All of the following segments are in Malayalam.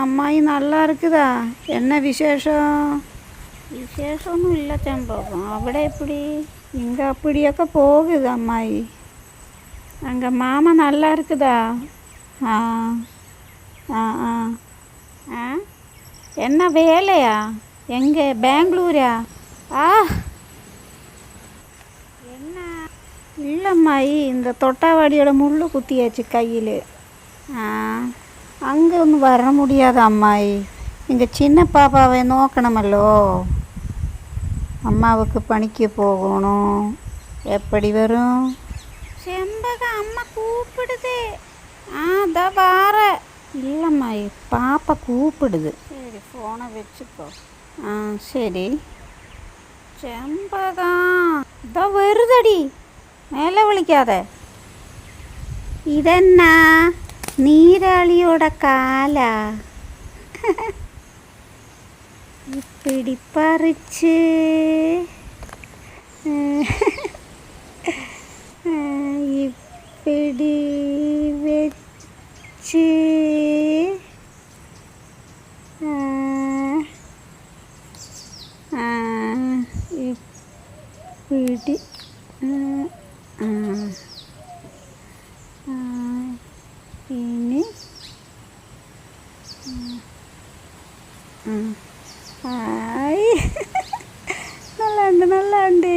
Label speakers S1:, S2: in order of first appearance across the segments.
S1: அம்மாயி நல்லா இருக்குதா? என்ன விசேஷம்? விசேஷமொன்றும் இல்லை செம்பகம். അവിടെ எப்படி? இங்கே அப்படியாக்க போகுது அம்மாயி. அங்கே மாமா நல்லா இருக்குதா? ஆ ஆ ஆ ஆ என்ன வேலையா? எங்கே? பெங்களூரா? ஆ என்ன? இல்லைம்மாயி, இந்த தொட்டாவாடியோட முள் குத்தியாச்சு கையில். ஆ அங்கே ஒன்றும் வர முடியாது அம்மாயி. இங்கே சின்ன பாப்பாவை நோக்கணுமல்லோ. அம்மாவுக்கு பணிக்கு போகணும். எப்படி வரும்? செம்பக அம்மா கூப்பிடுது. அதான் வார. இல்லைம்மாயி, பாப்பா கூப்பிடுது. சரி, ஃபோனை வச்சுக்கோ. சரி. செம்பகம் இதான் வருதடி, மேலே விழிக்காத. இதென்ன நீராளியோட காலா? இப்படி பறிச்சு இப்படி வச்சு இப்படி இனி ஆய் நல்லாண்டு.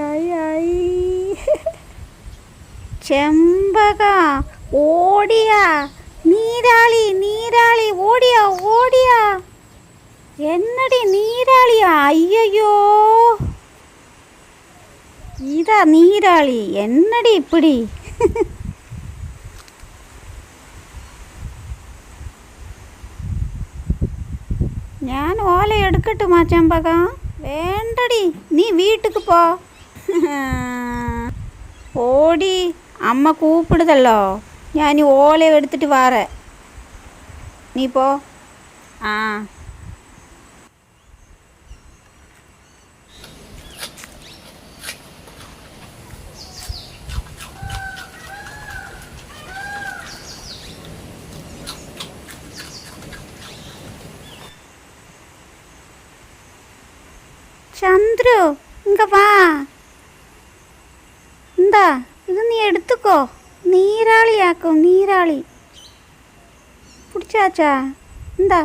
S1: ஆய் ஆய். செம்பகா ஓடியா? நீராளி நீராளி ஓடியா ஓடியா. என்னடி நீராளியா? ஐயையோ, இதா நீராளி? என்னடி இப்படி? ഞാൻ ഓല എടുക്കട്ടുമാ ചെമ്പകം? വേണ്ടടി, നീ വീട്ടുക്ക് പോ. ഓടി, അമ്മ കൂപ്പിടുതല്ലോ. ഞാൻ ഓല എടുത്തിട്ട് വാറേ. നീ പോ. ആ சந்துரு, இங்கே வா. இந்தா, இது நீ எடுத்துக்கோ. நீராளி ஆக்கும், நீராளி. பிடிச்சாச்சா? இந்தா.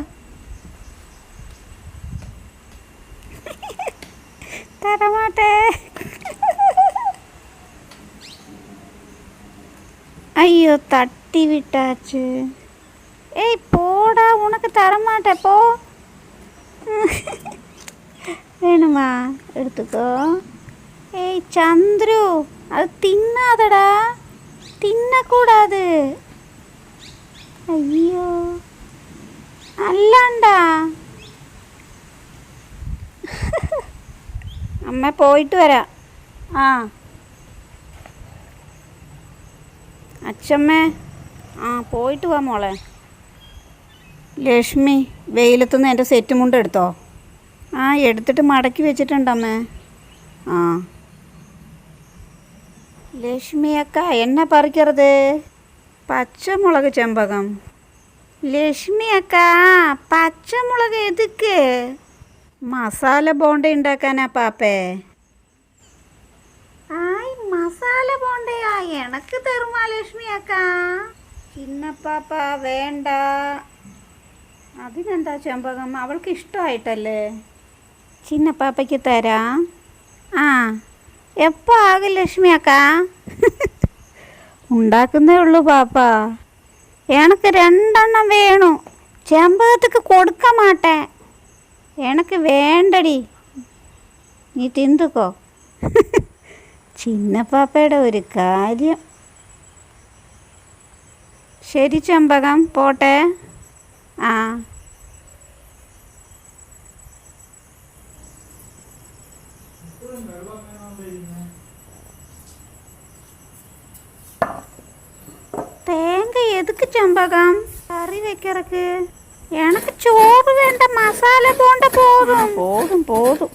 S1: தரமாட்டேன். ஐயோ, தட்டி விட்டாச்சு. ஏய் போடா, உனக்கு தரமாட்டேன் போ. வேணுமா? எடுத்துக்கோ. ஏய் சந்துரு, அது தின்னாதடா, தின்னக்கூடாது. ஐயோ, അല്ലാണ്ടാ. അമ്മ പോയിട്ട് വരാം. അച്ഛമ്മേ, പോയിട്ട് വാ മോളെ. ലക്ഷ്മി, വെയിലത്തുനിന്ന് എൻ്റെ സെറ്റ് മുണ്ട് എടുത്തോ? എടുത്തിട്ട് മടക്കി വെച്ചിട്ടുണ്ടമ്മേ. ലക്ഷ്മി അക്ക, എന്നെ പറിക്കരുത്. പച്ചമുളക് ചെമ്പകം. ലക്ഷ്മി അക്ക, പച്ചമുളക് എതുക്ക്? മസാല ബോണ്ട ഉണ്ടാക്കാനാ പാപ്പേ. മസാല ബോണ്ടയാ? എനക്ക് തരുമാ ലക്ഷ്മി അക്ക? ചിന്ന പാപ്പ വേണ്ട. അതിനെന്താ ചെമ്പകം, അവൾക്ക് ഇഷ്ടമായിട്ടല്ലേ. ചിന്ന പാപ്പയ്ക്ക് തരാം. എപ്പോൾ ആകും ലക്ഷ്മി അക്ക? ഉണ്ടാക്കുന്നേ ഉള്ളൂ പാപ്പ. എനക്ക് 2 എണ്ണം വേണം. ചെമ്പകத்துக்கு കൊടുക്ക മാട്ടേ. എനക്ക് വേണ്ടടി, നീ തിന്നുക്കോ. ചിന്ന പാപ്പയുടെ ഒരു കാര്യം. ശരി ചെമ്പകം, പോട്ടെ. തേങ്ങ എതുക്ക് ചെമ്പകം? കറി വെക്കറക്ക്. എനക്ക് ചോറ് വേണ്ട, മസാല പോണ്ട. പോതും.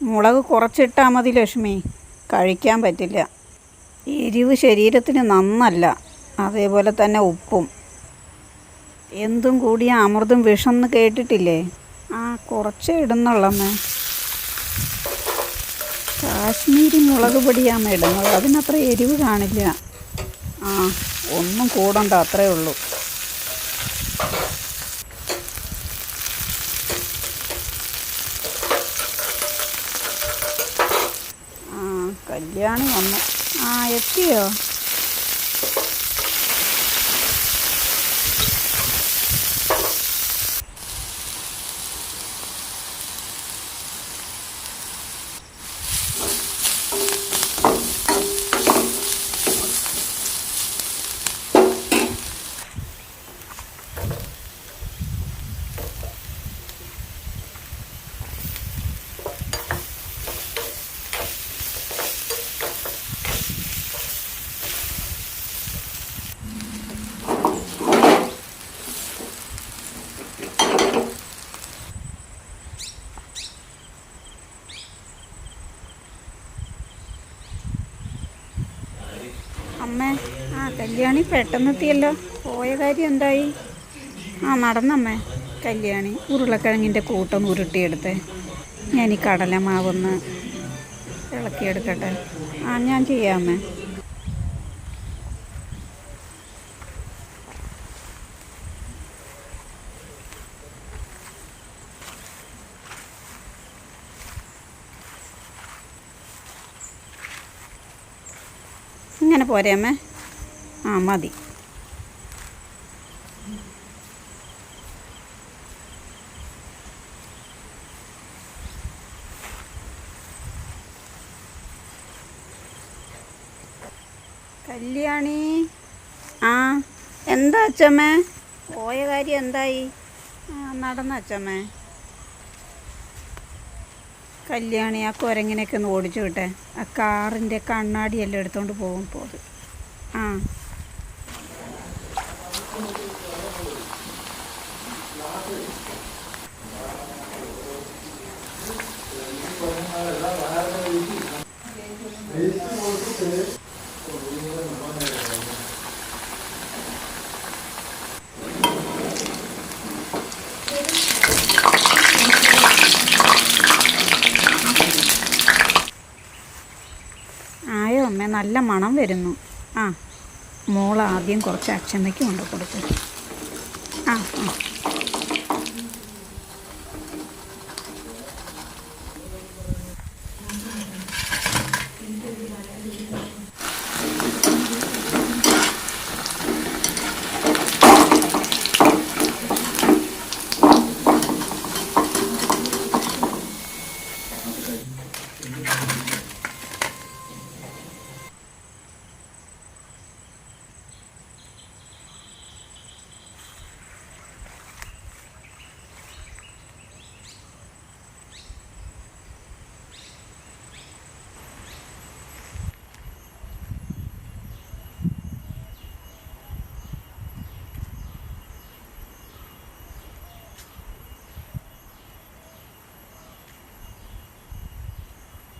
S1: മുളക് കുറച്ചിട്ടാൽ മതി ലക്ഷ്മി, കഴിക്കാൻ പറ്റില്ല. എരിവ് ശരീരത്തിന് നന്നല്ല. അതേപോലെ തന്നെ ഉപ്പും. എന്തും കൂടിയ അമൃതും വിഷം എന്ന് കേട്ടിട്ടില്ലേ? ആ, കുറച്ചേ ഇടുന്നുള്ളമ്മേ. കാശ്മീരി മുളക് പൊടിയാണ് ഇടുന്നത്, അതിനത്ര എരിവ് കാണില്ല. ആ, ഒന്നും കൂടണ്ട, അത്രേ ഉള്ളൂ. ആ, കല്യാണി വന്നു. ആ, എത്തിയോ? അമ്മേ, ആ കല്യാണി പെട്ടെന്നെത്തിയല്ലോ. പോയ കാര്യം എന്തായി? ആ, നടന്നമ്മേ. കല്യാണി ഉരുളക്കിഴങ്ങിൻ്റെ കൂട്ടം ഉരുട്ടിയെടുത്തേ. ഞാൻ ഈ കടലമാവൊന്ന് ഇളക്കിയെടുക്കട്ടെ. ആ, ഞാൻ ചെയ്യാമേ. ഇങ്ങനെ പോരെ അമ്മേ? ആ, മതി. കല്യാണി. ആ, എന്താ അച്ചമ്മേ? പോയ കാര്യം എന്തായി? ആ, നടന്ന അച്ചമ്മേ. കല്യാണി ആ കുരങ്ങിനൊക്കെ ഒന്ന് ഓടിച്ചു വിട്ടെ. ആ കാറിൻ്റെ കണ്ണാടിയെല്ലാം എടുത്തുകൊണ്ട് പോകും പോത്. ആ, ആയോ അമ്മേ? നല്ല മണം വരുന്നു. ആ, മോൾ ആദ്യം കുറച്ച് അച്ചമ്മയ്ക്ക് കൊണ്ട് കൊടുത്തു. ആ ആ,